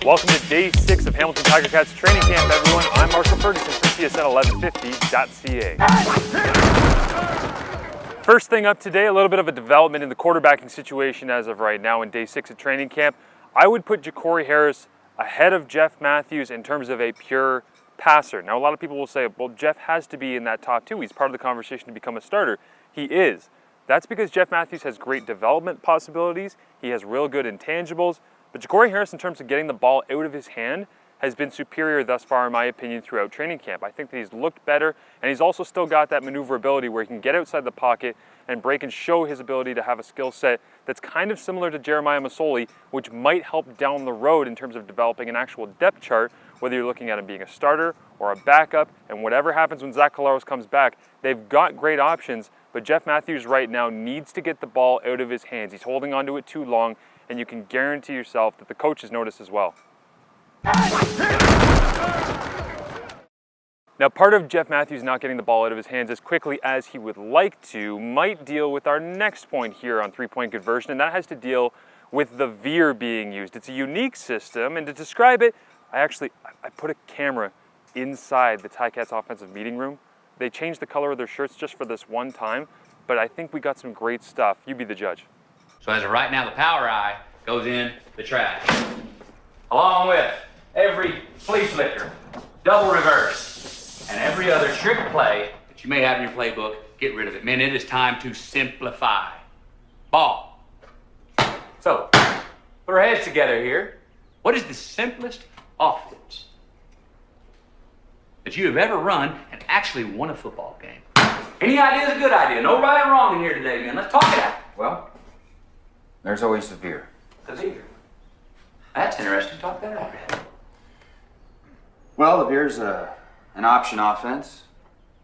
Welcome to day 6 of Hamilton Tiger Cats training camp, everyone. I'm Marshall Ferguson from CSN1150.ca. First thing up today, a little bit of a development in the quarterbacking situation as of right now in day 6 of training camp. I would put Jacory Harris ahead of Jeff Matthews in terms of a pure passer. Now, a lot of people will say, well, Jeff has to be in that top 2. He's part of the conversation to become a starter. He is. That's because Jeff Matthews has great development possibilities. He has real good intangibles. But Jacory Harris, in terms of getting the ball out of his hand, has been superior thus far, in my opinion, throughout training camp. I think that he's looked better, and he's also still got that maneuverability where he can get outside the pocket and break and show his ability to have a skill set that's kind of similar to Jeremiah Masoli, which might help down the road in terms of developing an actual depth chart, whether you're looking at him being a starter or a backup, and whatever happens when Zach Collaros comes back, they've got great options, but Jeff Matthews right now needs to get the ball out of his hands. He's holding onto it too long, and you can guarantee yourself that the coaches notice as well. Now, part of Jeff Matthews not getting the ball out of his hands as quickly as he would like to might deal with our next point here on three-point conversion, and that has to deal with the veer being used. It's a unique system, and to describe it, I put a camera inside the Ticats offensive meeting room. They changed the color of their shirts just for this one time, but I think we got some great stuff. You be the judge. So as of right now, the power eye goes in the trash, along with every flea flicker, double reverse, and every other trick play that you may have in your playbook. Get rid of it. Man, it is time to simplify. Ball. So, put our heads together here. What is the simplest offense that you have ever run and actually won a football game? Any idea is a good idea. No right or wrong in here today, man. Let's talk it out. Well, there's always the veer. The veer. That's interesting. Talk that out. Well, the veer's an option offense.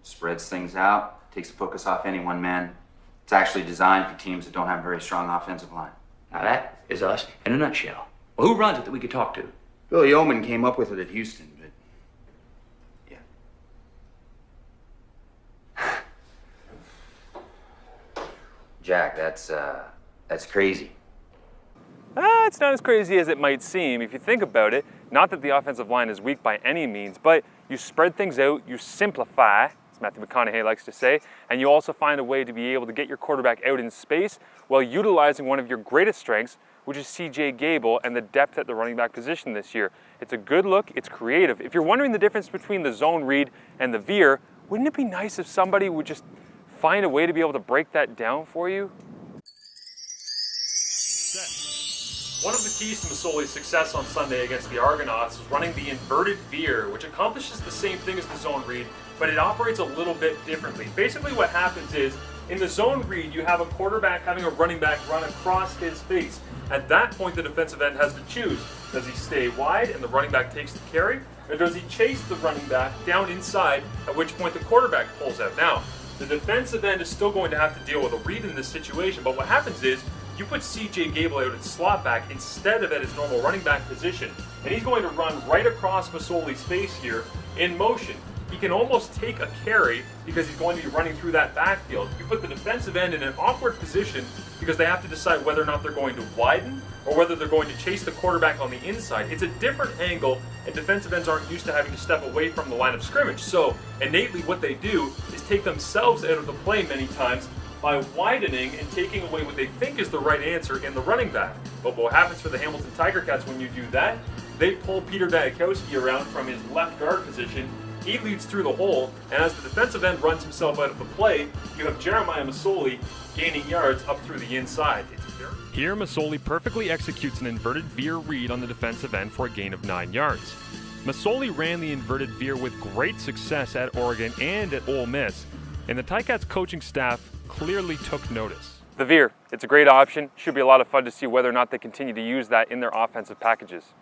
Spreads things out, takes the focus off any one man. It's actually designed for teams that don't have a very strong offensive line. Now that is us in a nutshell. Well, who runs it that we could talk to? Billy Yeoman came up with it at Houston, but yeah. Jack, that's crazy. It's not as crazy as it might seem if you think about it. Not that the offensive line is weak by any means, but you spread things out, you simplify, as Matthew McConaughey likes to say, and you also find a way to be able to get your quarterback out in space while utilizing one of your greatest strengths, which is CJ Gable and the depth at the running back position this year. It's a good look, it's creative. If you're wondering the difference between the zone read and the veer, wouldn't it be nice if somebody would just find a way to be able to break that down for you? One of the keys to Masoli's success on Sunday against the Argonauts is running the inverted veer, which accomplishes the same thing as the zone read, but it operates a little bit differently. Basically what happens is, in the zone read, you have a quarterback having a running back run across his face. At that point, the defensive end has to choose. Does he stay wide and the running back takes the carry, or does he chase the running back down inside, at which point the quarterback pulls out? Now, the defensive end is still going to have to deal with a read in this situation, but what happens is, you put CJ Gable out at slot back instead of at his normal running back position, and he's going to run right across Masoli's face here in motion. He can almost take a carry because he's going to be running through that backfield. You put the defensive end in an awkward position because they have to decide whether or not they're going to widen or whether they're going to chase the quarterback on the inside. It's a different angle, and defensive ends aren't used to having to step away from the line of scrimmage. So innately what they do is take themselves out of the play many times by widening and taking away what they think is the right answer in the running back. But what happens for the Hamilton Tiger Cats when you do that? They pull Peter Diakowski around from his left guard position. He leads through the hole, and as the defensive end runs himself out of the play, you have Jeremiah Masoli gaining yards up through the inside. Here, Masoli perfectly executes an inverted veer read on the defensive end for a gain of 9 yards. Masoli ran the inverted veer with great success at Oregon and at Ole Miss, and the Ticats coaching staff clearly took notice. The veer, it's a great option. Should be a lot of fun to see whether or not they continue to use that in their offensive packages.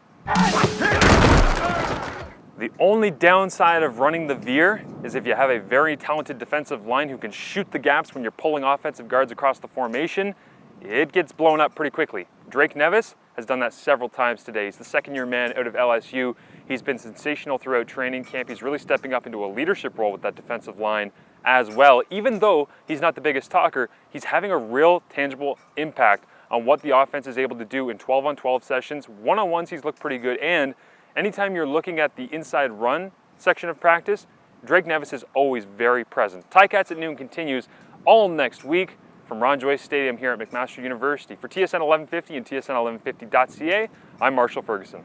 The only downside of running the veer is if you have a very talented defensive line who can shoot the gaps when you're pulling offensive guards across the formation, it gets blown up pretty quickly. Drake Nevis has done that several times today. He's the second-year man out of LSU. He's been sensational throughout training camp. He's really stepping up into a leadership role with that defensive line as well. Even though he's not the biggest talker, he's having a real tangible impact on what the offense is able to do in 12-on-12 sessions. One-on-ones, he's looked pretty good, and anytime you're looking at the inside run section of practice, Drake Nevis is always very present. Ticats at Noon continues all next week from Ron Joyce Stadium here at McMaster University. For TSN 1150 and TSN1150.ca, I'm Marshall Ferguson.